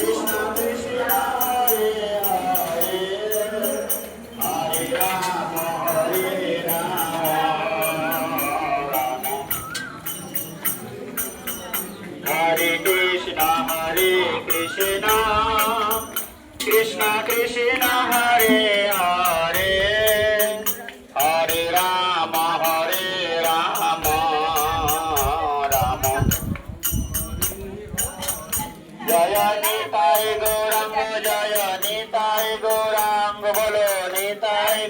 Krishna Krishna Hare Hare Hare Rama Rama Jaya Nitai Gauranga Jaya Nitai Gauranga Bolo Nitai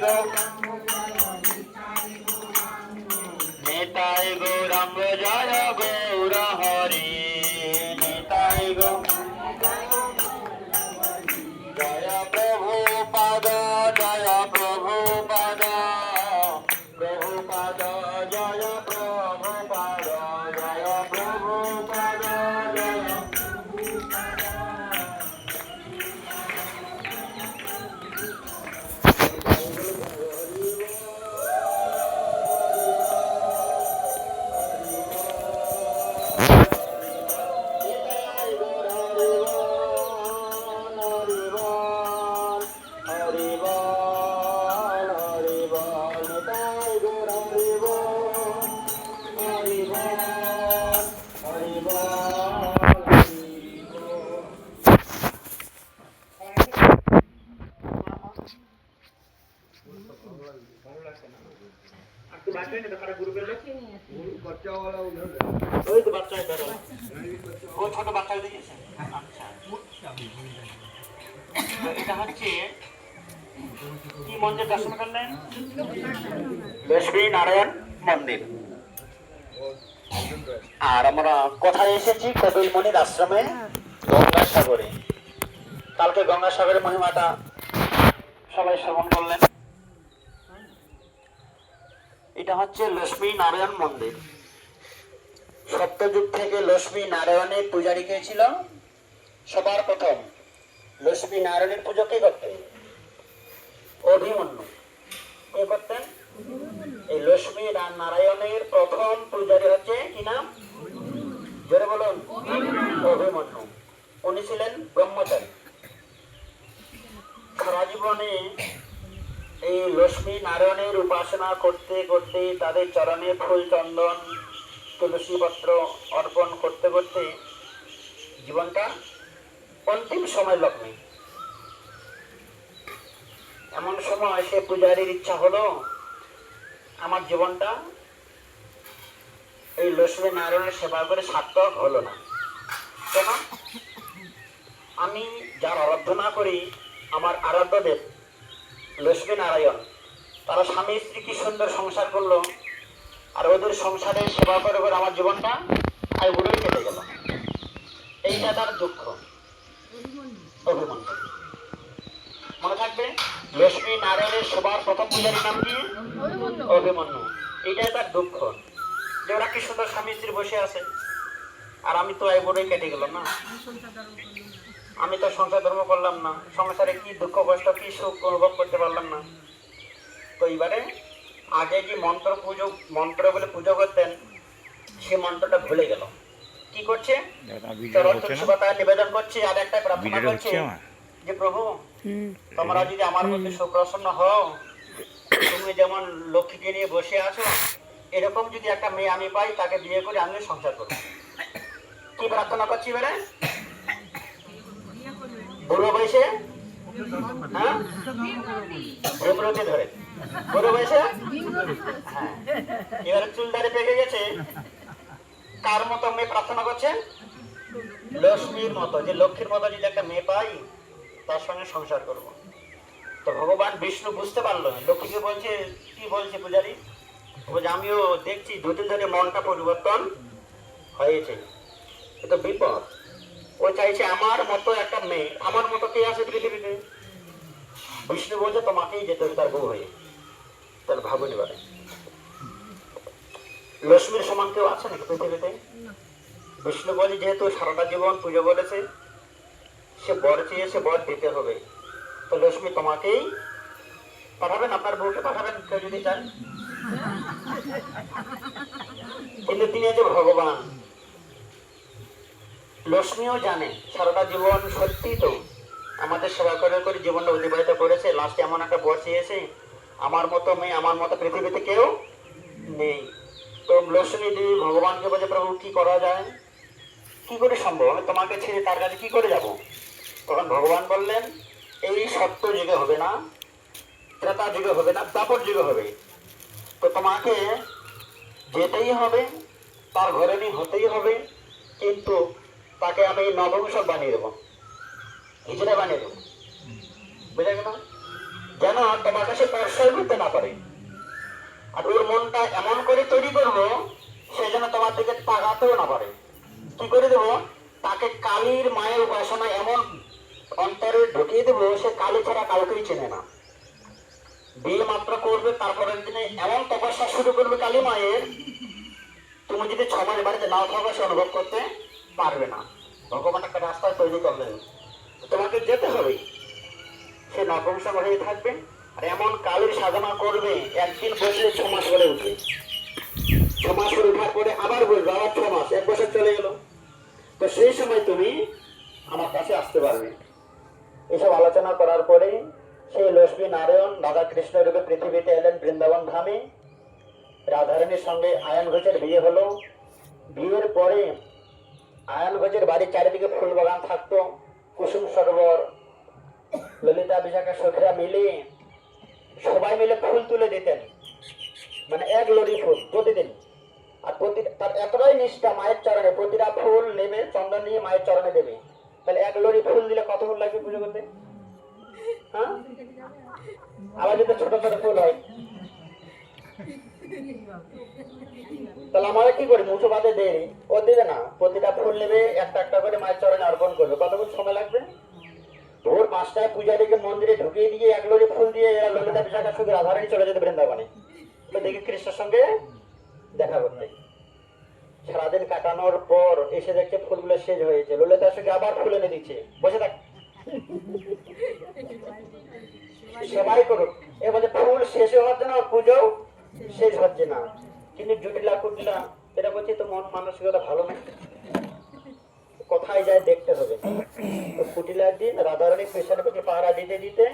Gauranga Jaya Gaura Hari Nitai Gauranga Jaya Prabhupada Jaya Prabhupada Prabhupada Jaya Prabhupada Jaya Prabhupada Jaya Lakshmi Narayan মন্দির। আর আমরা কোথায় এসেছি? কপিলমুনির আশ্রমে গঙ্গাসাগরে। কালকে গঙ্গাসাগরের মহিমাটা সবাই শ্রবণ করলেন। এটা হচ্ছে লক্ষ্মী নারায়ণ মন্দির। সত্যযুগ থেকে লক্ষ্মী নারায়ণের পূজারী কে ছিল? সবার প্রথম লক্ষ্মী নারায়ণের পুজো কে করতেন? অভিমন্যু। কে করতেন? এই লক্ষ্মী নারায়ণের প্রথম পূজারী হচ্ছে কি নাম? জোরে বলুন। অভিমন্যু। উনি ছিলেন ব্রহ্মচারী। সারা জীবনে এই লক্ষ্মী নারায়ণের উপাসনা করতে করতে তাদের চরণে ফুল চন্দন তুলসী পত্র অর্পণ করতে করতে জীবনটা অন্তিম সময় লগ্নে। এমন সময় সে পূজারীর ইচ্ছা হলো, আমার জীবনটা এই লক্ষ্মী নারায়ণের সেবা করে সার্থক হলো না। কেন? আমি যার আরাধনা করি, আমার আরাধ্য দেব লক্ষ্মী নারায়ণ, তারা স্বামী স্ত্রী কি সুন্দর সংসার করলো, আর ওদের সংসারের সেবা করে করে আমার জীবনটা আইবুড়োই কেটে গেল। এইটা তার দুঃখ। অভিমন্যু। মনে থাকবে, লক্ষ্মী নারায়ণের সবার প্রথম পূজারীর নাম কি? অভিমন্যু। এইটাই তার দুঃখ, যে ওরা কি সুন্দর স্বামী স্ত্রী বসে আছে, আর আমি তো আইবুড়োই কেটে গেলাম না, আমি তো সংসার ধর্ম করলাম না, সংসারে কি দুঃখ কষ্ট কি সুখ অনুভব করতে পারলাম না। তো এইবারে আগে যে মন্ত্র বলে পুজো করতেন, সে মন্ত্রটা ভুলে গেল। কি করছে? নিবেদন করছে আর একটা প্রার্থনা করছে যে প্রভু, তোমরা যদি আমার প্রতি সুপ্রসন্ন হও, তুমি যেমন লক্ষ্মীকে নিয়ে বসে আছো, এরকম যদি একটা মেয়ে আমি পাই, তাকে বিয়ে করে আমিও সংসার করবো। কি প্রার্থনা করছি এবারে? বুড়ো বয়সে, হ্যাঁ, ভূপ্রতি ধরে বুড়ো বয়সে, হ্যাঁ, এবারে চুল দাড়ি পেকে গেছে, কার মতো মেয়ে প্রার্থনা করছেন? লক্ষ্মীর মতো, যে লক্ষ্মীর মতো যদি একটা মেয়ে পাই, তার সঙ্গে সংসার করব। তো ভগবান বিষ্ণু বুঝতে পারলো, লক্ষ্মীকে বলছে, কি বলছে পূজারী? বলছে আমিও দেখছি দুদিন ধরে মনটা পরিবর্তন হয়েছে, এটা বিপদ। ও চাইছে আমার মতো একটা মেয়ে। আমার মতো কে আছে পৃথিবীতে? বিষ্ণু বলছে তোমাকেই যেতে হবে তার বউ হয়ে। তাহলে ভাবুন এবারে, লক্ষ্মীর সমান কেউ আছে নাকি পৃথিবীতে? বিষ্ণু বলে যেহেতু সারাটা জীবন পুজো বলেছে, সে বর চেয়েছে, বর দিতে হবে। তো লক্ষ্মী তোমাকেই পাঠাবেন, আপনার বউকে পাঠাবেন কেউ যদি চান। কিন্তু তিনি যে ভগবান, লক্ষ্মীও জানে সারাটা জীবন সত্যি তো আমাদের সেবা করে করে জীবনটা অতিবাহিত করেছে, লাস্টে এমন একটা বসে এসে আমার মতো মেয়ে, আমার মতো পৃথিবীতে কেউ নেই। তো লক্ষ্মী দেবী ভগবানকে বলছে, প্রভু কি করা যায়, কি করে সম্ভব, আমি তোমাকে ছেড়ে তার কাছে কি করে যাব? তখন ভগবান বললেন, এই সত্য যুগে হবে না, ত্রেতা যুগে হবে না, দাপর যুগে হবে। তো তোমাকে যেতেই হবে, তার ঘরে নিয়ে হতেই হবে, কিন্তু তাকে আমি নবংশক বানিয়ে দেবো, হিজড়া বানিয়ে দেবো। বুঝা গেল? যেন তোমাকে সে প্রশ্রয় করতে না পারে। আর ওর মনটা এমন করে তৈরি করবো, সে যেন তোমার দিকে তাকাতেও না পারে। কি করে দেবো? তাকে কালীর মায়ের উপাসনা এমন অন্তরে ঢুকিয়ে দেবো, সে কালী ছাড়া কাউকেই চেনে না। বিয়ে মাত্র করবে, তারপরের দিনে এমন তপস্যা শুরু করবে কালী মায়ের, তুমি যদি 6 মাস বাড়িতে নাও থাকো সে অনুভব করতে পারবে না। ভগবান একটা রাস্তা তৈরি করলেন, তোমাকে যেতে হবে, সে নপুংসক হয়ে থাকবে, আর এমন কালীর সাধনা করবে, একদিন বসলে 6 মাস করে উঠবে, 6 মাস করে উঠার পরে আবার বসবে, আবার 6 মাস, 1 বছর চলে গেল। তো সেই সময় তুমি আমার কাছে আসতে পারবে। এসব আলোচনা করার পরে সেই লক্ষ্মী নারায়ণ রাধা কৃষ্ণ রূপে পৃথিবীতে এলেন বৃন্দাবন ধামে। রাধারানীর সঙ্গে আয়ন ঘোষের বিয়ে হলো। বিয়ের পরে আয়ন ঘোষের বাড়ির চারিদিকে ফুল বাগান থাকতো, কুসুম সরোবর, ললিতা বিশাখা সখীরা মিলে সবাই মিলে ফুল তুলে দিতেন, মানে 1 লরি ফুল প্রতিদিন। আর তার এতটাই নিষ্ঠা মায়ের চরণে, প্রতিটা ফুল নেবে চন্দন নিয়ে মায়ের চরণে দেবে। তাহলে 1 লরি ফুল দিলে কত ফুল লাগবে পুজো করতে? হ্যাঁ, আবার যদি ছোট ছোট ফুল হয়, তাহলে আমরা কি করি, মুঠো বাদে দেয়, ও দেবে না, প্রতিটা ফুল নেবে একটা একটা করে মায়ের চরণে অর্পণ করবে। কতক্ষণ সময় লাগবে? ভোর 5টায় পূজারীকে মন্দিরে ঢুকিয়ে দিয়ে 1 লরি ফুল দিয়ে এরা ললিতা বিশাখা সঙ্গে রাধারানী চলে যেতে বৃন্দাবনে, দেখি কৃষ্ণের সঙ্গে দেখা করতে। সারাদিন কাটানোর পর এসে দেখছে ফুলগুলো শেষ হয়েছে, ললিতার সঙ্গে আবার ফুল এনে দিচ্ছে, বসে থাক, সবাই করুক। এবারে ফুল শেষ হচ্ছে না, পুজো শেষ হচ্ছে না, কিন্তু জুটিলা কুটিলা এটা বলছি তো মন মানসিকতা ভালো না, কোথায় যায় দেখতে হবে। তো কুটিলার দিন রাধারানী কৃষ্ণের প্রতি পাহারা দিতে দিতে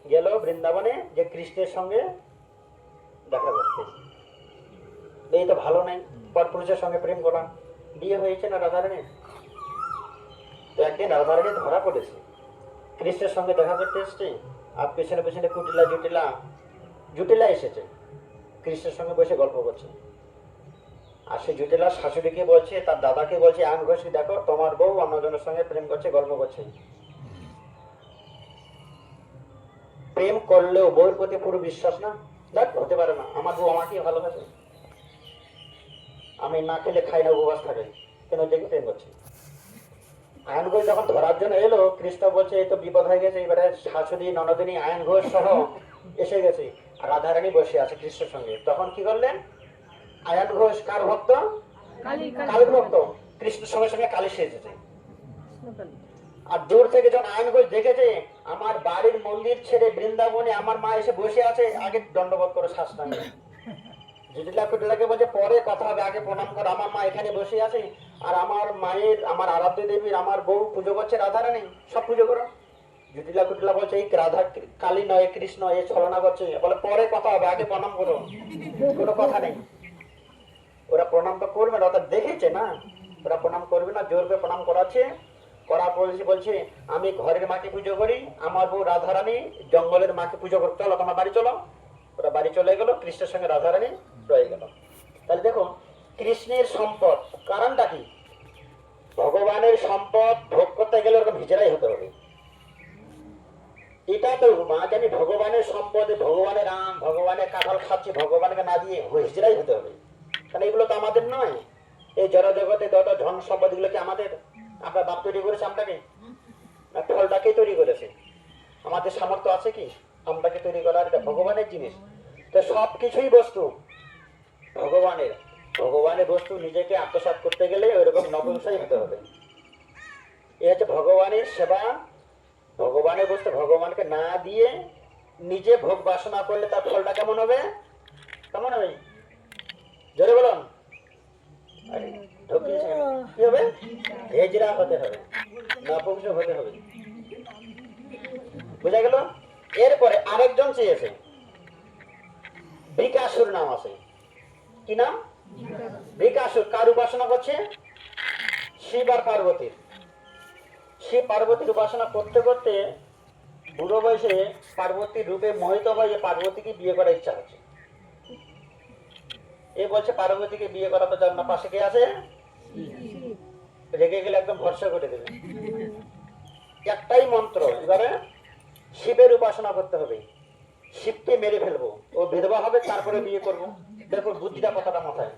গেল বৃন্দাবনে, যে কৃষ্ণের সঙ্গে দেখা করতে। এই তো ভালো নাই, পরপুরুষের সঙ্গে প্রেম করা, বিয়ে হয়েছে না রাধারানী। তো একদিন রাধারানী ধরা পড়েছে, কৃষ্ণের সঙ্গে দেখা করতে এসছে, আর পেছনে পেছনে কুটিলা জুটিলা এসেছে, কৃষ্ণের সঙ্গে বসে গল্প করছে। আর সে জুটিলা শাশুড়িকে বলছে, তার দাদাকে বলছে, আম ঘষি দেখো তোমার বউ অন্যজনের সঙ্গে প্রেম করছে, গল্প করছে। প্রেম করলেও বউর প্রতি পুরো বিশ্বাস না, দেখ হতে পারে না, আমার বউ আমাকেই ভালোবাসে, আমি না খেলে খাই না, উপবাস থাকে, কেন দেখে প্রেম করছে। আয়ন ঘোষ যখন ধরার জন্য এলো, কৃষ্ণ বলছে এই তো বিপদ হয়ে গেছে, এবারে শাশুড়ি ননদিনী আয়ন ঘোষ সহ এসে গেছে, আর রাধারানী বসে আছে কৃষ্ণের সঙ্গে। তখন কি করলেন, আয়ন ঘোষ কার ভক্ত? কালীর ভক্ত, কৃষ্ণের সঙ্গে সঙ্গে কালী সেজেছে। আর দূর থেকে যখন আয়ন ঘোষ দেখেছে আমার বাড়ির মন্দির ছেড়ে বৃন্দাবনে আমার মা এসে বসে আছে, আগে দণ্ডবোধ করে সাষ্টাঙ্গ। জুটিলা কুটিলাকে বলছে পরে কথা হবে, আগে প্রণাম কর, আমার মা এখানে বসে আছে, আর আমার মায়ের, আমার আরাধ্য দেবীর, আমার বউ পুজো করছে রাধারানী, সব পুজো করো। জুটিলা কুটিলা বলছে এই রাধা কালী নয়, কৃষ্ণ এই ছলনা করছে, বলে পরে কথা হবে, আগে প্রণাম করো। কোনো কথা নেই, ওরা প্রণাম তো করবে না, ওরা দেখেছে না, ওরা প্রণাম করবে না, জোর করে প্রণাম করাচ্ছে। করা বলছে আমি ঘরের মাকে পুজো করি, আমার বউ রাধারানী জঙ্গলের মাকে পুজো করতে, চলো তোমার বাড়ি চলো। ওরা বাড়ি চলে গেল, কৃষ্ণের সঙ্গে রাধারানী রয়ে গেল। তাহলে দেখো কৃষ্ণের সম্পদ কারণটা কি, ভগবানের সম্পদ ভোগ করতে গেলে ওরকম হিজড়াই হতে হবে। এটা তো মা জানি ভগবানের সম্পদে, ভগবানের আম, ভগবানের কাঁঠাল খাচ্ছি, ভগবানকে না দিয়ে হিজড়াই হতে হবে, কারণ এগুলো তো আমাদের নয়। এই জড় জগতে যত ধন সম্পদ এগুলো কি আমাদের? আমরা বাপ তৈরি করেছে আমটাকে, না ফলটাকেই তৈরি করেছে? আমাদের সামর্থ্য আছে কি আমটাকে তৈরি করার? এটা ভগবানের জিনিস। তো সব কিছুই বস্তু ভগবানের, ভগবানের বস্তু নিজেকে আত্মসাৎ করতে গেলে ওইরকম নপুংসক হতে হবে। এ হচ্ছে ভগবানের সেবা। ভগবানের বস্তু ভগবানকে না দিয়ে নিজে ভোগ বাসনা করলে তার ফলটা কেমন হবে? কেমন হবে? জোরে বলুন। ঢুকিয়ে কি হবে? হেজরা হতে হবে, নপুংসক হতে হবে। বুঝা গেল? এরপরে আরেকজন চেয়েছে, বৃকাসুর নাম আছে। কি নাম? বৃকাসুর। কার উপাসনা করছে? শিব আর পার্বতীর। শিব পার্বতীর উপাসনা করতে করতে বুড়ো বয়সে পার্বতীর রূপে মোহিত হয়ে পার্বতীকে বিয়ে করার ইচ্ছা হচ্ছে। এ বলছে পার্বতীকে বিয়ে করা তো যার না, পাশে কে আছে? রেগে গেলে একদম ভরসা করে দেবে। একটাই মন্ত্র, এবারে শিবের উপাসনা করতে হবে, শিবকে মেরে ফেলবো, ও বিধবা হবে, তারপরে বিয়ে করবো। দেখো বুদ্ধিটা কথাটা মাথায়,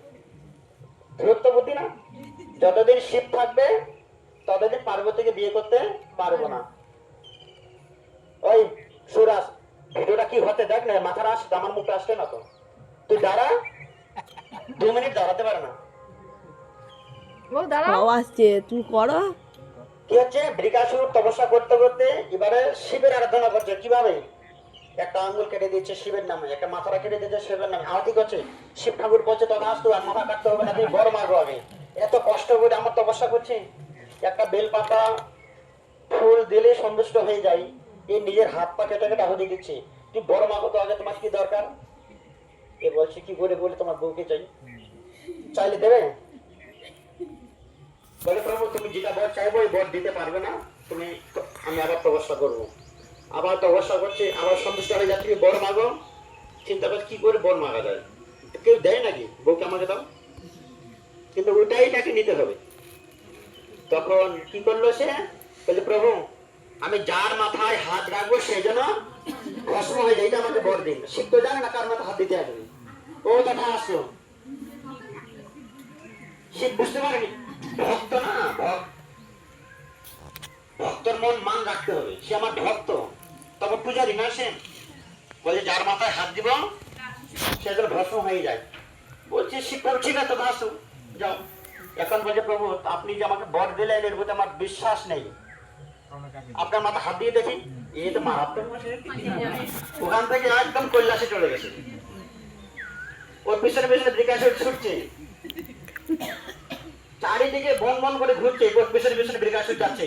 বৃহত্ত বুদ্ধি না? যতদিন শিব থাকবে ততদিন পার্বতীকে বিয়ে করতে পারবো না। ওই সুরাজ, ভিডিওটা কি হতে দেখ না, মাথার আসছে, আমার মুখে আসছে না তো। তুই দাঁড়া, 2 মিনিট দাঁড়াতে পারে না। আসছে, তুই করো। কি হচ্ছে? বৃকাসুর তপস্যা করতে করতে এবারে শিবের আরাধনা করছে। কিভাবে? একটা আঙ্গুল কেটে দিচ্ছে শিবের নামে, একটা মাথাটা কেটে দিচ্ছে শিবের নামে, আরতি করছে। শিব ঠাকুর বলছে তখন আসতো, আর মাথা কাটতে হবে না, তুমি বড় মারবো আগে। এত কষ্ট করে আমার তপস্যা করছি, একটা বেল পাতা ফুল দিলে সন্তুষ্ট হয়ে যাই, এই নিজের হাত পা কেটে কেটে আহুতি দিচ্ছে, তুই বড় মাগো তো আগে, তোমার কি দরকার? এ বলছে কি করে বলে তোমার বউকে চাই, চাইলে দেবে? বলে প্রভু তুমি যেটা বর চাইবো ওই বর দিতে পারবে না, তুমি, আমি আবার তপস্যা করবো। আবার তপস্যা করছে, আবার সন্তুষ্ট হয়ে যাচ্ছে, বর মাগো। চিন্তা করছে কি করে বর মাগা যায়, কেউ দেয় নাকি বউকে আমাকে দাও, কিন্তু ওইটাই তাকে নিতে হবে। তখন কি করলো সে? বলছে প্রভু আমি যার মাথায় হাত রাখবো সে যেন ভস্ম হয়ে যায়, এটা আমাকে বর দিন। শিব তো জানে না কার মাথায় হাত দিতে আসবে, ও কথা আসলো। শিব বুঝতে পারেনি, ভক্ত না, ভক্তর মন মান রাখতে হবে, সে আমার ভক্ত, তবে পূজারি না সে। বলছে যার মাথায় হাত দিব সে যেন ভস্ম হয়ে যায়। বলছে শিব ঠিক আছে তো আসো, যাও। এখন বলছে প্রভু আপনি যে আমাকে বর দিলেন এর প্রতি আমার বিশ্বাস নেই, আপনার মাথা হাত দিয়ে দেখি। এই তো মারাত্মক, ওখান থেকে একদম কৈলাসে চলে গেছে। ওর পিছনে পিছনে বৃকাসুর ছুটছে, চারিদিকে বন বন করে ঘুরছে, ওর পিছনে পিছনে বৃকাসুর যাচ্ছে।